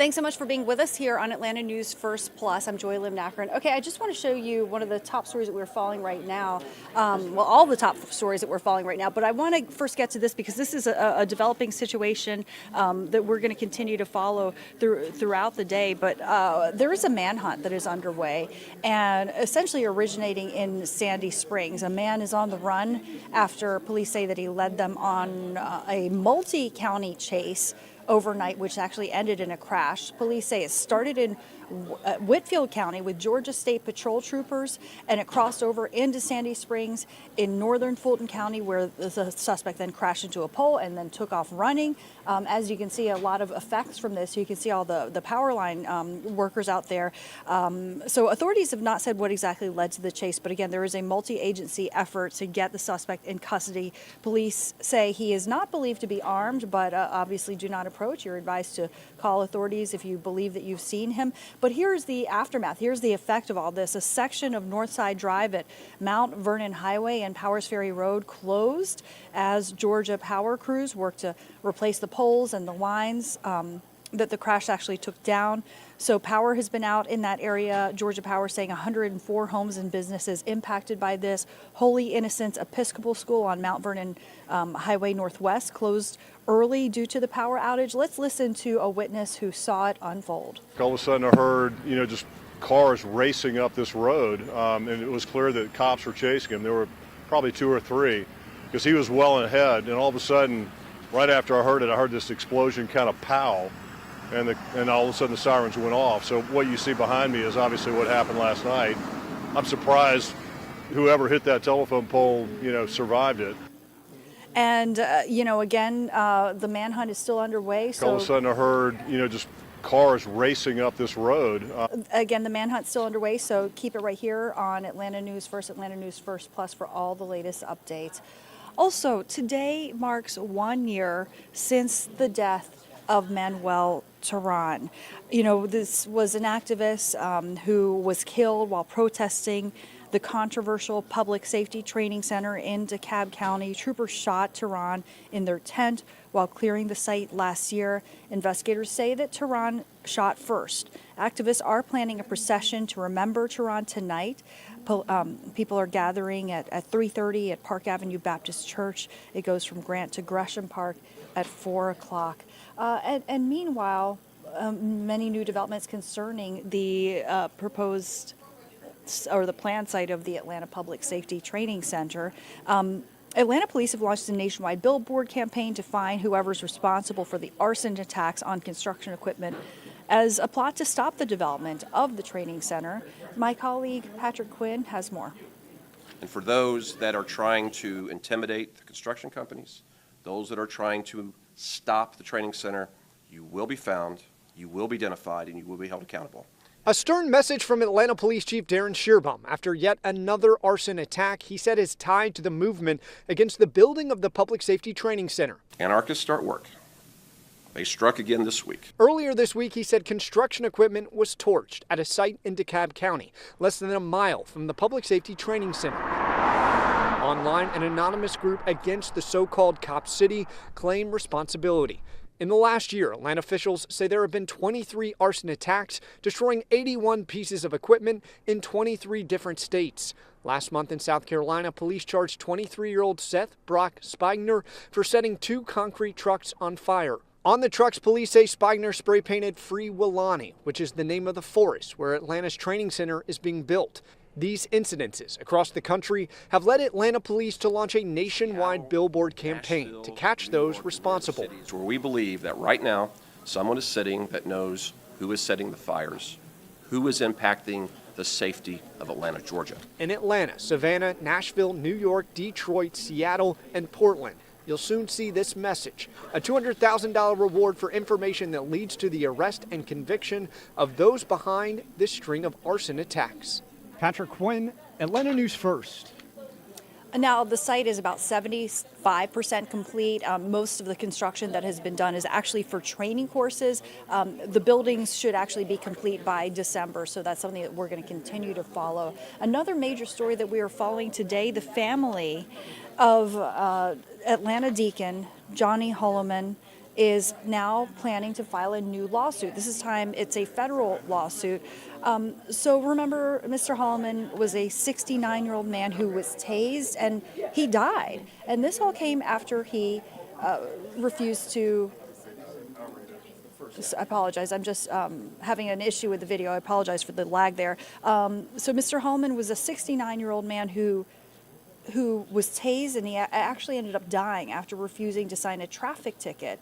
Thanks so much for being with us here on Atlanta News First Plus. I'm Joy Lim-Nakron. Okay, I just want to show you one of the top stories that we're following right now. Well, all the top stories that we're following right now, but I want to first get to this because this is a developing situation that we're going to continue to follow throughout the day. But there is a manhunt that is underway and essentially originating in Sandy Springs. A man is on the run after police say that he led them on a multi-county chase overnight, which actually ended in a crash. Police say it started in Whitfield County with Georgia State Patrol troopers, and it crossed over into Sandy Springs in northern Fulton County, where the suspect then crashed into a pole and then took off running. As you can see, a lot of effects from this. You can see all the power line workers out there. So authorities have not said what exactly led to the chase, but again, there is a multi-agency effort to get the suspect in custody. Police say he is not believed to be armed, but obviously do not approach. You're advised to call authorities if you believe that you've seen him. But here's the aftermath. Here's the effect of all this. A section of Northside Drive at Mount Vernon Highway and Powers Ferry Road closed as Georgia power crews worked to replace the poles and the lines that the crash actually took down. So power has been out in that area. Georgia Power saying 104 homes and businesses impacted by this. Holy Innocents Episcopal School on Mount Vernon Highway Northwest closed early due to the power outage. Let's listen to a witness who saw it unfold. All of a sudden I heard, just cars racing up this road, and it was clear that cops were chasing him. There were probably two or three because he was well ahead, and all of a sudden, right after I heard it, I heard this explosion kind of pow, and all of a sudden the sirens went off. So what you see behind me is obviously what happened last night. I'm surprised whoever hit that telephone pole, survived it. And, again, the manhunt is still underway. So all of a sudden I heard, just cars racing up this road. Again, the manhunt's still underway, so keep it right here on Atlanta News First Plus for all the latest updates. Also, today marks 1 year since the death of Manuel Teran. This was an activist who was killed while protesting the controversial Public Safety Training Center in DeKalb County. Troopers shot Teran in their tent while clearing the site last year. Investigators say that Teran shot first. Activists are planning a procession to remember Teran tonight. People are gathering at 3:30 at Park Avenue Baptist Church. It goes from Grant to Gresham Park at 4 o'clock. And meanwhile, many new developments concerning the proposed or the planned site of the Atlanta Public Safety Training Center. Atlanta police have launched a nationwide billboard campaign to find whoever's responsible for the arson attacks on construction equipment as a plot to stop the development of the training center. My colleague Patrick Quinn has more. And for those that are trying to intimidate the construction companies, those that are trying to stop the training center, you will be found, you will be identified, and you will be held accountable. A stern message from Atlanta Police Chief Darren Shearbaum after yet another arson attack he said is tied to the movement against the building of the Public Safety Training Center. Anarchists start work. They struck again this week. Earlier this week, he said construction equipment was torched at a site in DeKalb County, less than a mile from the Public Safety Training Center. Online, an anonymous group against the so-called Cop City claim responsibility. In the last year, Atlanta officials say there have been 23 arson attacks, destroying 81 pieces of equipment in 23 different states. Last month in South Carolina, police charged 23-year-old Seth Brock Spigner for setting 2 concrete trucks on fire. On the trucks, police say Spigner spray-painted Free Willani, which is the name of the forest where Atlanta's training center is being built. These incidences across the country have led Atlanta police to launch a nationwide billboard campaign to catch those responsible. Where we believe that right now, someone is sitting that knows who is setting the fires, who is impacting the safety of Atlanta, Georgia. In Atlanta, Savannah, Nashville, New York, Detroit, Seattle, and Portland, you'll soon see this message: a $200,000 reward for information that leads to the arrest and conviction of those behind this string of arson attacks. Patrick Quinn, Atlanta News First. Now, the site is about 75% complete. Most of the construction that has been done is actually for training courses. The buildings should actually be complete by December, so that's something that we're going to continue to follow. Another major story that we are following today, the family of Atlanta Deacon Johnny Holloman is now planning to file a new lawsuit. This time it's a federal lawsuit. So remember, Mr. Holloman was a 69-year-old man who was tased and he died. And this all came after he refused to. I apologize. I'm just having an issue with the video. I apologize for the lag there. So Mr. Holloman was a 69-year-old man who was tased, and he actually ended up dying after refusing to sign a traffic ticket.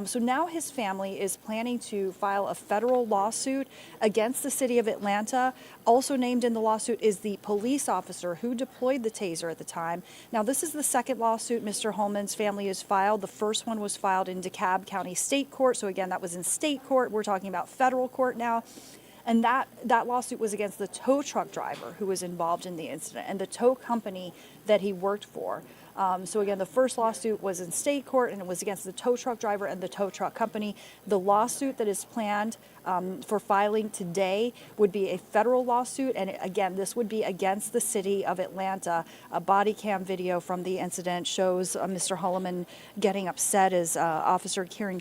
So now his family is planning to file a federal lawsuit against the city of Atlanta. Also named in the lawsuit is the police officer who deployed the taser at the time. Now, this is the second lawsuit Mr. Holman's family has filed. The first one was filed in DeKalb County State Court. So again, that was in state court. We're talking about federal court now. And that lawsuit was against the tow truck driver who was involved in the incident and the tow company that he worked for. So again, the first lawsuit was in state court and it was against the tow truck driver and the tow truck company. The lawsuit that is planned for filing today would be a federal lawsuit. And again, this would be against the city of Atlanta. A body cam video from the incident shows Mr. Holloman getting upset as Officer Teran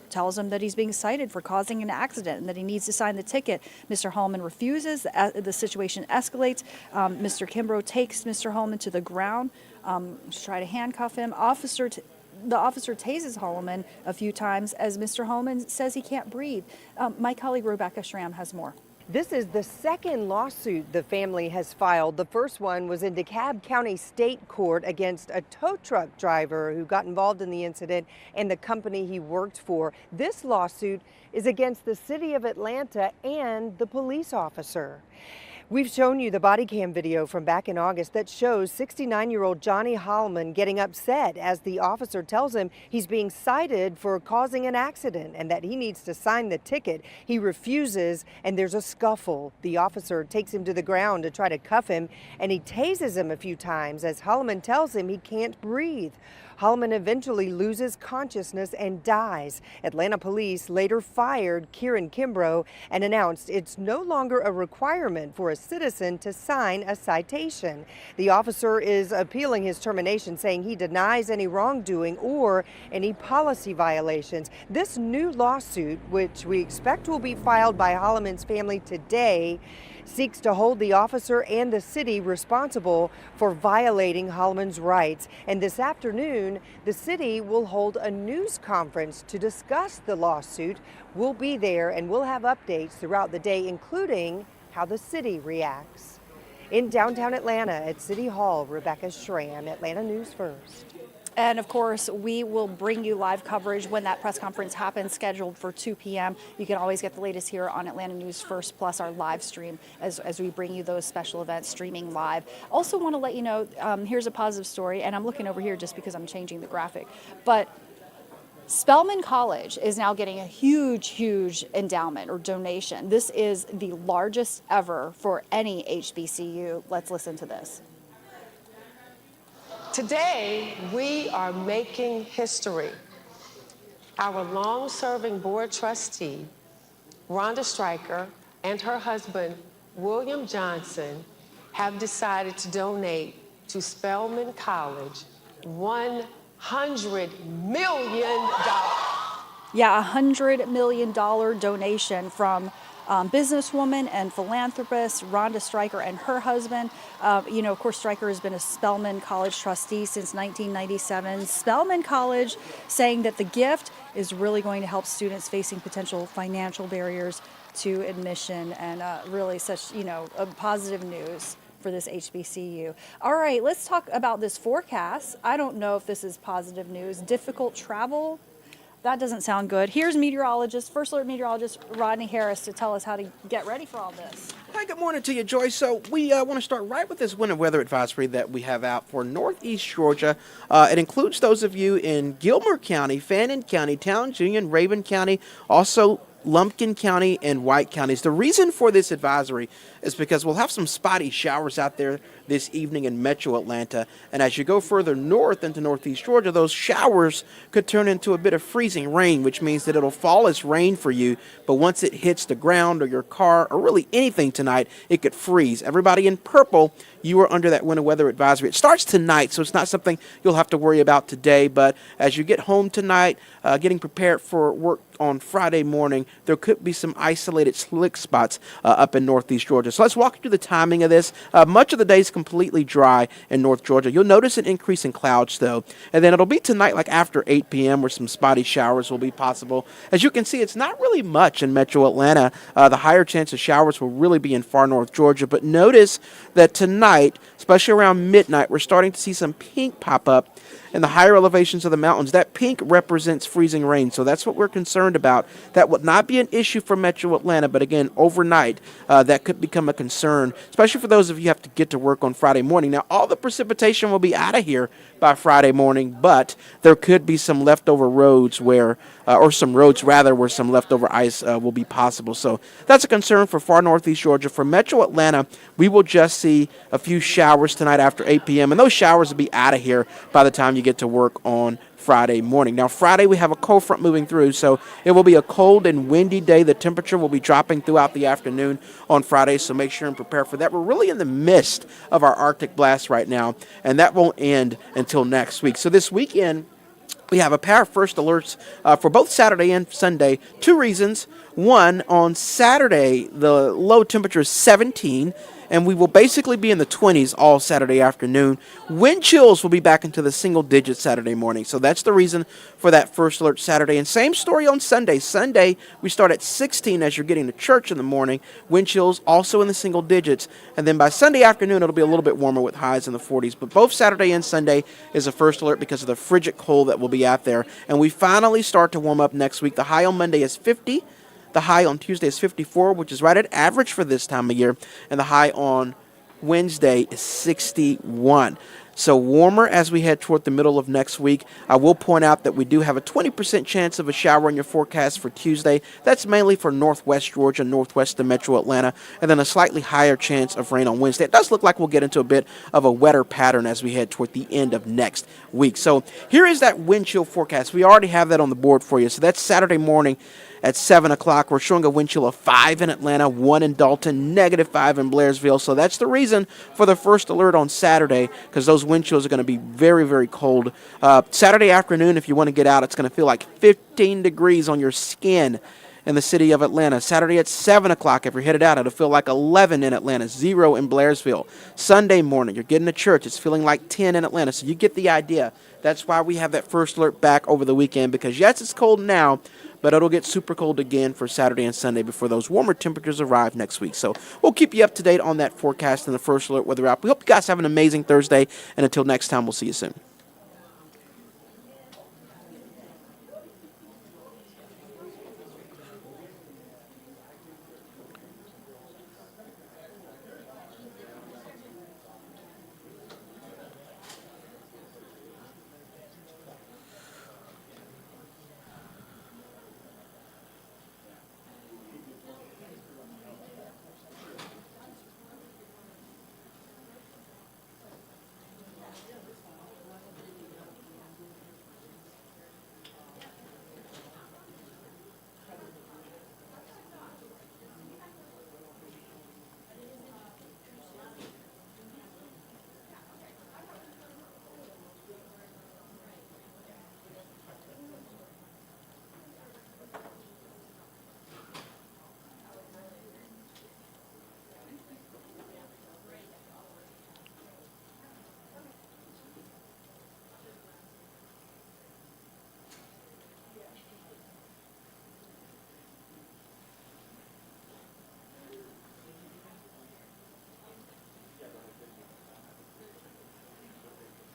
tells him that he's being cited for causing an accident and that he needs to sign the ticket. Mr. Holloman refuses. The situation escalates. Mr. Kimbrough takes Mr. Holloman to the ground to try to handcuff him. The officer tases Holloman a few times as Mr. Holloman says he can't breathe. My colleague Rebecca Schramm has more. This is the second lawsuit the family has filed. The first one was in DeKalb County State Court against a tow truck driver who got involved in the incident and the company he worked for. This lawsuit is against the city of Atlanta and the police officer. We've shown you the body cam video from back in August that shows 69-year-old Johnny Holloman getting upset as the officer tells him he's being cited for causing an accident and that he needs to sign the ticket. He refuses and there's a scuffle. The officer takes him to the ground to try to cuff him and he tases him a few times as Holloman tells him he can't breathe. Holloman eventually loses consciousness and dies. Atlanta police later fired Teran Kimbrough and announced it's no longer a requirement for a citizen to sign a citation. The officer is appealing his termination, saying he denies any wrongdoing or any policy violations. This new lawsuit, which we expect will be filed by Holloman's family today, seeks to hold the officer and the city responsible for violating Holloman's rights. And this afternoon, the city will hold a news conference to discuss the lawsuit. We'll be there and we'll have updates throughout the day, including how the city reacts. In downtown Atlanta at City Hall, Rebecca Schramm, Atlanta News First. And of course, we will bring you live coverage when that press conference happens, scheduled for 2 p.m. You can always get the latest here on Atlanta News First, plus our live stream as we bring you those special events streaming live. Also want to let you know, here's a positive story, and I'm looking over here just because I'm changing the graphic. But Spelman College is now getting a huge endowment or donation. This is the largest ever for any HBCU. Let's listen to this. Today, we are making history. Our long-serving board trustee, Rhonda Stryker, and her husband, William Johnson, have decided to donate to Spelman College $100 million. Yeah, $100 million donation from businesswoman and philanthropist Rhonda Stryker and her husband. Of course, Stryker has been a Spelman College trustee since 1997. Spelman College saying that the gift is really going to help students facing potential financial barriers to admission, and really such, a positive news for this HBCU. All right, let's talk about this forecast. I don't know if this is positive news. Difficult travel. That doesn't sound good. Here's First Alert meteorologist Rodney Harris to tell us how to get ready for all this. Hi, good morning to you, Joy. So we want to start right with this winter weather advisory that we have out for northeast Georgia. It includes those of you in Gilmer County, Fannin County, Towns Union, Raven County, also Lumpkin County and White counties. The reason for this advisory is because we'll have some spotty showers out there this evening in metro Atlanta. And as you go further north into northeast Georgia, those showers could turn into a bit of freezing rain, which means that it'll fall as rain for you. But once it hits the ground or your car or really anything tonight, it could freeze. Everybody in purple, you are under that winter weather advisory. It starts tonight, so it's not something you'll have to worry about today, but as you get home tonight, getting prepared for work on Friday morning, there could be some isolated slick spots up in northeast Georgia. So let's walk through the timing of this. Much of the day is completely dry in North Georgia. You'll notice an increase in clouds, though, and then it'll be tonight like after 8 p.m. where some spotty showers will be possible. As you can see, it's not really much in metro Atlanta. The higher chance of showers will really be in far north Georgia, but notice that tonight, especially around midnight, we're starting to see some pink pop up in the higher elevations of the mountains. That pink represents freezing rain, so that's what we're concerned about. That would not be an issue for metro Atlanta, but again, overnight, that could become a concern, especially for those of you who have to get to work on Friday morning. Now, all the precipitation will be out of here by Friday morning, but there could be some leftover roads where, or some roads rather, where some leftover ice will be possible. So that's a concern for far northeast Georgia. For metro Atlanta, we will just see a few showers tonight after 8 p.m., and those showers will be out of here by the time you get to work on Friday morning. Now, Friday we have a cold front moving through, so it will be a cold and windy day. The temperature will be dropping throughout the afternoon on Friday, so make sure and prepare for that. We're really in the midst of our Arctic blast right now, and that won't end until next week. So this weekend, we have a pair of first alerts for both Saturday and Sunday. Two reasons. One, on Saturday, the low temperature is 17, and we will basically be in the 20s all Saturday afternoon. Wind chills will be back into the single digits Saturday morning. So that's the reason for that first alert Saturday. And same story on Sunday. Sunday, we start at 16 as you're getting to church in the morning. Wind chills also in the single digits. And then by Sunday afternoon, it'll be a little bit warmer with highs in the 40s. But both Saturday and Sunday is a first alert because of the frigid cold that will be out there. And we finally start to warm up next week. The high on Monday is 50. The high on Tuesday is 54, which is right at average for this time of year. And the high on Wednesday is 61. So warmer as we head toward the middle of next week. I will point out that we do have a 20% chance of a shower in your forecast for Tuesday. That's mainly for northwest Georgia, northwest of metro Atlanta, and then a slightly higher chance of rain on Wednesday. It does look like we'll get into a bit of a wetter pattern as we head toward the end of next week. So here is that wind chill forecast. We already have that on the board for you. So that's Saturday morning at 7 o'clock. We're showing a wind chill of 5 in Atlanta, 1 in Dalton, -5 in Blairsville. So that's the reason for the first alert on Saturday, because those wind chills are going to be very, very cold. Saturday afternoon, if you want to get out, it's going to feel like 15 degrees on your skin in the city of Atlanta. Saturday at 7 o'clock, if you're headed out, it'll feel like 11 in Atlanta, 0 in Blairsville. Sunday morning, you're getting to church, it's feeling like 10 in Atlanta. So you get the idea. That's why we have that first alert back over the weekend, because yes, it's cold now, but it'll get super cold again for Saturday and Sunday before those warmer temperatures arrive next week. So we'll keep you up to date on that forecast and the first alert weather app. We hope you guys have an amazing Thursday, and until next time, we'll see you soon.